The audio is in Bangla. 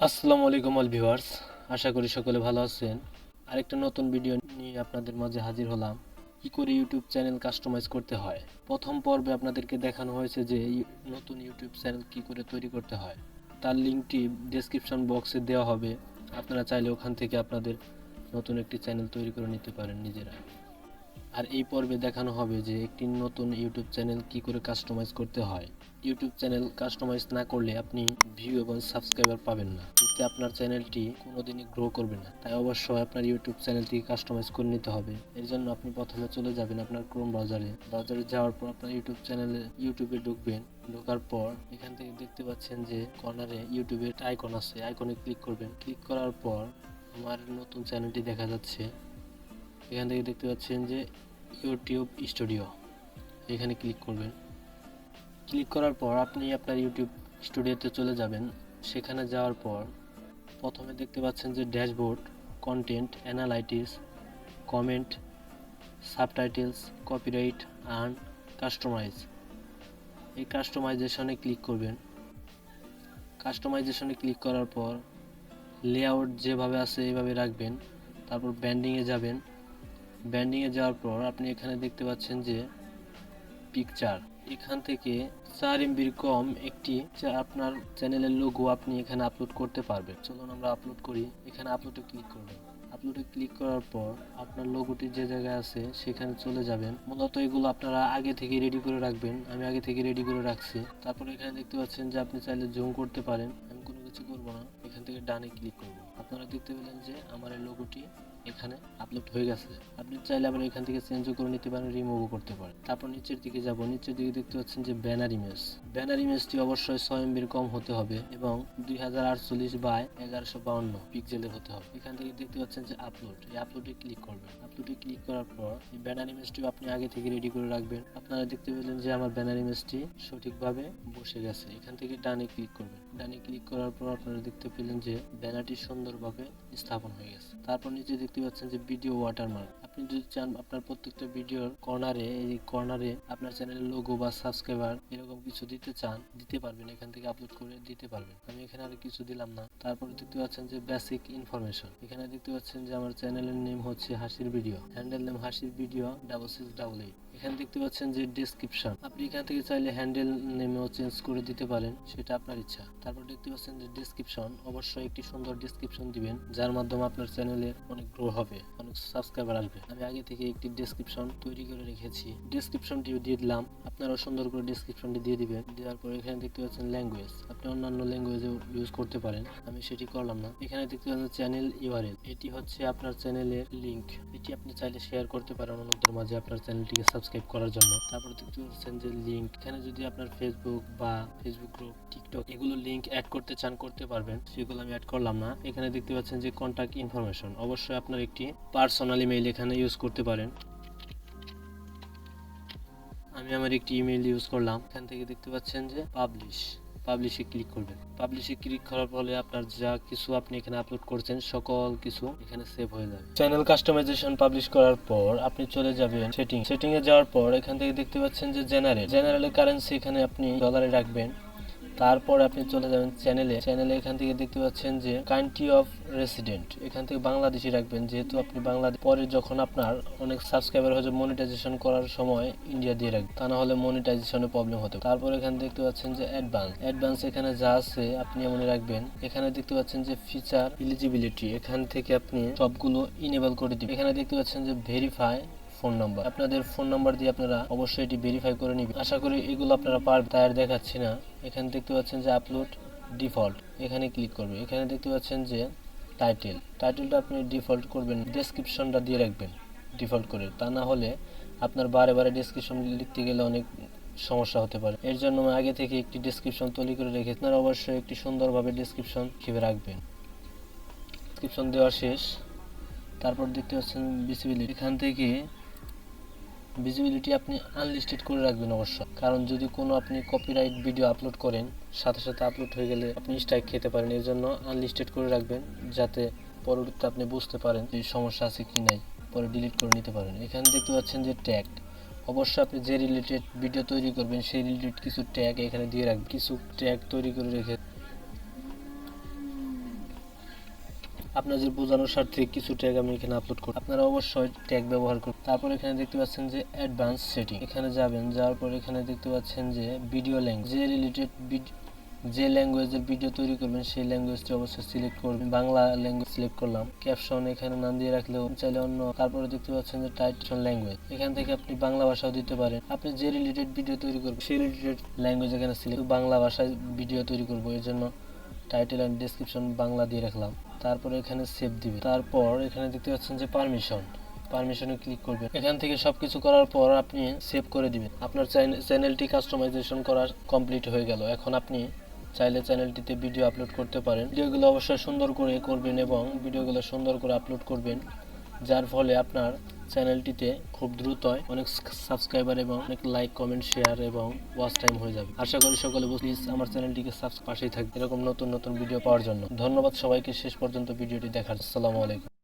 আসসালামু আলাইকুম অল ভিউয়ার্স, আশা করি সকলে ভালো আছেন। আরেকটা নতুন ভিডিও নিয়ে আপনাদের মাঝে হাজির হলাম। কি করে ইউটিউব চ্যানেল কাস্টমাইজ করতে হয়। প্রথম পর্বে আপনাদেরকে দেখানো হয়েছে যে নতুন ইউটিউব চ্যানেল কি করে তৈরি করতে হয়। তার লিঙ্কটি ডেসক্রিপশন বক্সে দেওয়া হবে। আপনারা চাইলে ওখান থেকে আপনাদের নতুন একটি চ্যানেল তৈরি করে নিতে পারেন নিজেরা। আর এই পর্বে দেখানো হবে যে একটি নতুন ইউটিউব চ্যানেল কি করে কাস্টমাইজ করতে হয়। ইউটিউব চ্যানেল কাস্টমাইজ না করলে আপনি ভিউ এবং সাবস্ক্রাইবার পাবেন না, এতে আপনার চ্যানেলটি কোনোদিনই গ্রো করবে না। তাই অবশ্যই আপনার ইউটিউব চ্যানেলটি কাস্টমাইজ করে নিতে হবে। এর জন্য আপনি প্রথমে চলে যাবেন আপনার ক্রোম ব্রাউজারে যাওয়ার পর আপনার ইউটিউবে ঢুকবেন। ঢোকার পর এখান থেকে দেখতে পাচ্ছেন যে কর্নারে ইউটিউবের আইকন আছে, আইকনে ক্লিক করবেন। ক্লিক করার পর আমার নতুন চ্যানেলটি দেখা যাচ্ছে। এখান থেকে দেখতে পাচ্ছেন যে ইউটিউব স্টুডিও, এখানে ক্লিক করবেন। ক্লিক করার পর আপনি আপনার ইউটিউব স্টুডিওতে চলে যাবেন। সেখানে যাওয়ার পর প্রথমে দেখতে পাচ্ছেন যে dashboard, content analytics, comment, subtitles, copyright and customise. এই কাস্টমাইজেশনে ক্লিক করবেন। কাস্টমাইজেশনে ক্লিক করার পর লেআউট যেভাবে আছে এইভাবে রাখবেন। তারপর ব্যান্ডিংয়ে যাবেন। ব্যান্ডিংয়ে যাওয়ার পর আপনি এখানে দেখতে পাচ্ছেন যে পিকচার, এখান থেকে 4 MBর কম একটি আপনার চ্যানেলের লোগো আপনি এখানে আপলোড করতে পারবেন। চলুন আমরা আপলোড করি। এখানে আপলোডে ক্লিক করবেন। আপলোডে ক্লিক করার পর আপনার লোগোটি যে জায়গায় আছে সেখানে চলে যাবেন। মূলত এগুলো আপনারা আগে থেকে রেডি করে রাখবেন। আমি আগে থেকে রেডি করে রাখছি। তারপর এখানে দেখতে পাচ্ছেন যে আপনি চাইলে জুম করতে পারেন। আমি কোনো কিছু করবো না, এখান থেকে ডানে ক্লিক করব। আপনারা দেখতে পেলেন যে আমার এই লোগোটি এখানে আপলোড হয়ে গেছে। আপনি চাইলে আবার এখান থেকে চেঞ্জও করে নিতে পারেন, রিমুভও করতে পারেন। তারপর নিচের দিকে যাব। নিচের দিকে দেখতে পাচ্ছেন যে ব্যানার ইমেজ। ব্যানার ইমেজটি অবশ্যই 6 MBর কম হতে হবে এবং 2048 বাই 1152 পিক্সেলের হতে হবে। এখান থেকে দেখতে পাচ্ছেন যে আপলোড, এই আপলোডে ক্লিক করবেন। আপলোডে ক্লিক করার পর এই ব্যানার ইমেজটি আপনি আগে থেকে রেডি করে রাখবেন। আপনারা দেখতে পেলেন যে আমার ব্যানার ইমেজটি সঠিকভাবে বসে গেছে। এখান থেকে ডানে ক্লিক করবেন। ডানে ক্লিক করার পর আপনারা দেখতে পেলেন যে ব্যানারটি সুন্দরভাবে স্থাপন হয়ে গেছে। তারপর নিচে দেখতে পাচ্ছেন যে ভিডিও ওয়াটারমার্ক। আপনি যদি চান আপনার প্রত্যেকটা ভিডিওর কর্নারে আপনার চ্যানেলের লোগো বা সাবস্ক্রাইবার এরকম কিছু দিতে চান, দিতে পারবেন। এখান থেকে আপলোড করে দিতে পারবেন। আমি এখানে আর কিছু দিলাম না। তারপর দেখতে পাচ্ছেন যে বেসিক ইনফরমেশন। এখানে দেখতে পাচ্ছেন যে আমার চ্যানেলের নেম হচ্ছে হাসির ভিডিও, হ্যান্ডেল নেম হাসির ভিডিও 6688। এখানে দেখতে পাচ্ছেন যে ডেসক্রিপশন। আপনি এখান থেকে চাইলে হ্যান্ডেল নেমেও চেঞ্জ করে দিতে পারেন, সেটা আপনার ইচ্ছা। তারপর দেখতে পাচ্ছেন যে ডেসক্রিপশন, অবশ্যই একটি সুন্দর ডেসক্রিপশন দিবেন যার মাধ্যমে আপনার চ্যানেলের অনেক গ্রো হবে, অনেক সাবস্ক্রাইবার আসবে। আমি আগে থেকে একটি ডেসক্রিপশন তৈরি করে রেখেছি, ডেসক্রিপশনটিও দিয়ে দিলাম। আপনারাও সুন্দর করে ডেসক্রিপশনটি দিয়ে দিবেন। দেওয়ার পর এখানে দেখতে পাচ্ছেন ল্যাঙ্গুয়েজ, আপনি অন্যান্য ল্যাঙ্গুয়েজও ইউজ করতে পারেন, আমি সেটি করলাম না। এখানে দেখতে পাচ্ছেন চ্যানেল ইউআরএল, এটি হচ্ছে আপনার চ্যানেলের লিংক। এটি আপনি চাইলে শেয়ার করতে পারেন অন্যদের মাঝে আপনার চ্যানেলটিকে সাবস্ক্রাইব করার জন্য। তারপর দেখতে পাচ্ছেন যে লিংক, এখানে যদি আপনার ফেসবুক বা ফেসবুক গ্রুপ, টিকটক এগুলো লিংক অ্যাড করতে চান করতে পারবেন, সেগুলো আমি অ্যাড করলাম না। এখানে দেখতে পাচ্ছেন যে কন্টাক্ট ইনফরমেশন, অবশ্যই আপনার একটি পার্সোনাল ইমেইল এখানে ইউজ করতে পারেন। আমি আমার একটি ইমেইল ইউজ করলাম। এখান থেকে দেখতে পাচ্ছেন যে পাবলিশে ক্লিক করবেন। পাবলিশে ক্লিক করার ফলে আপনার যা কিছু আপনি এখানে আপলোড করছেন সকল কিছু এখানে সেভ হয়ে যাবে। চ্যানেল কাস্টমাইজেশন পাবলিশ করার পর আপনি চলে যাবেন সেটিং এ যাওয়ার পর এখান থেকে দেখতে পাচ্ছেন যে জেনারেল কারেন্সি এখানে আপনি ডলারে রাখবেন। তারপর আপনি চলে যাবেন চ্যানেলে এখান থেকে দেখতে পাচ্ছেন যে কান্ট্রি অফ রেসিডেন্ট, এখান থেকে বাংলাদেশি রাখবেন, যেহেতু আপনি বাংলাদেশ। পরে যখন আপনার অনেক সাবস্ক্রাইবার হয়ে যাবে মনিটাইজেশন করার সময় ইন্ডিয়া দিয়ে রাখবেন, তা না হলে মনিটাইজেশনে প্রবলেম হতে। তারপর এখানে দেখতে পাচ্ছেন যে অ্যাডভান্স এখানে যা আছে আপনি এমনি রাখবেন। এখানে দেখতে পাচ্ছেন যে ফিচার এলিজিবিলিটি, এখান থেকে আপনি সবগুলো ইনেবল করে দিবেন। এখানে দেখতে পাচ্ছেন যে ভেরিফাই ফোন নাম্বার, আপনাদের ফোন নাম্বার দিয়ে আপনারা অবশ্যই এটি ভেরিফাই করে নেবেন। আশা করি এগুলো আপনারা পারবেন, তাই আর দেখাচ্ছি না। এখানে দেখতে পাচ্ছেন যে আপলোড ডিফল্ট, এখানে ক্লিক করবে। এখানে দেখতে পাচ্ছেন যে টাইটেলটা আপনি ডিফল্ট করবেন, ডেসক্রিপশনটা দিয়ে রাখবেন ডিফল্ট করে, তা না হলে আপনার বারে ডেসক্রিপশন লিখতে গেলে অনেক সমস্যা হতে পারে। এর জন্য আমি আগে থেকে একটি ডেসক্রিপশন তৈরি করে রেখে আপনারা অবশ্যই একটি সুন্দরভাবে ডেসক্রিপশন হিসেবে রাখবেন। ডেসক্রিপশন দেওয়া শেষ। তারপর দেখতে পাচ্ছেন ভিজিবিলিটি, এখান থেকে ভিজিবিলিটি আপনি আনলিস্টেড করে রাখবেন অবশ্যই, কারণ যদি কোনো আপনি কপিরাইট ভিডিও আপলোড করেন সাথে আপলোড হয়ে গেলে আপনি স্ট্রাইক খেতে পারেন। এর জন্য আনলিস্টেড করে রাখবেন, যাতে পরবর্তীতে আপনি বুঝতে পারেন যে সমস্যা আছে কি নাই, পরে ডিলিট করে নিতে পারেন। এখানে দেখতে পাচ্ছেন যে ট্যাগ, অবশ্যই আপনি যে রিলেটেড ভিডিও তৈরি করবেন সেই রিলেটেড কিছু ট্যাগ এখানে দিয়ে রাখবেন। কিছু ট্যাগ তৈরি করে রেখে আপনাদের বোঝানোর স্বার্থে কিছু ট্যাগ আমি এখানে আপলোড করি, আপনারা অবশ্যই ট্যাগ ব্যবহার করুন। তারপর এখানে দেখতে পাচ্ছেন যে অ্যাডভান্স সেটিং, এখানে যাবেন, যাওয়ার পর এখানে দেখতে পাচ্ছেন যে ভিডিও ল্যাঙ্গুয়েজ, যে রিলেটেড যে ল্যাঙ্গুয়েজের ভিডিও তৈরি করবেন সেই ল্যাঙ্গুয়েজটি অবশ্যই সিলেক্ট করবেন। বাংলা ল্যাঙ্গুয়েজ সিলেক্ট করলাম। ক্যাপশন এখানে নাম দিয়ে রাখলেও চাইলে অন্য। তারপরে দেখতে পাচ্ছেন যে টাইটেল ল্যাঙ্গুয়েজ, এখান থেকে আপনি বাংলা ভাষাও দিতে পারেন। আপনি যে রিলেটেড ভিডিও তৈরি করবেন সেই রিলেটেড ল্যাঙ্গুয়েজ এখানে সিলেক্ট, বাংলা ভাষায় ভিডিও তৈরি করবো এর জন্য টাইটেল অ্যান্ড ডেসক্রিপশন বাংলা দিয়ে রাখলাম। তারপরে এখানে সেভ দিবে। তারপর এখানে দেখতে পাচ্ছেন যে পারমিশনে ক্লিক করবেন। এখান থেকে সবকিছু করার পর আপনি সেভ করে দিবেন। আপনার চ্যানেলটি কাস্টমাইজেশন করা কমপ্লিট হয়ে গেল। এখন আপনি চাইলে চ্যানেলটিতে ভিডিও আপলোড করতে পারেন। ভিডিওগুলো অবশ্যই সুন্দর করে করবেন এবং ভিডিওগুলো সুন্দর করে আপলোড করবেন, যার ফলে আপনার চ্যানেলটিতে খুব দ্রুতই অনেক সাবস্ক্রাইবার এবং অনেক লাইক, কমেন্ট, শেয়ার এবং ওয়াচ টাইম হয়ে যাবে। আশা করি সকলে প্লিজ আমার চ্যানেলটিকে পাশেই থাকবে এরকম নতুন নতুন ভিডিও পাওয়ার জন্য। ধন্যবাদ সবাইকে শেষ পর্যন্ত ভিডিওটি দেখার। আসসালামু আলাইকুম।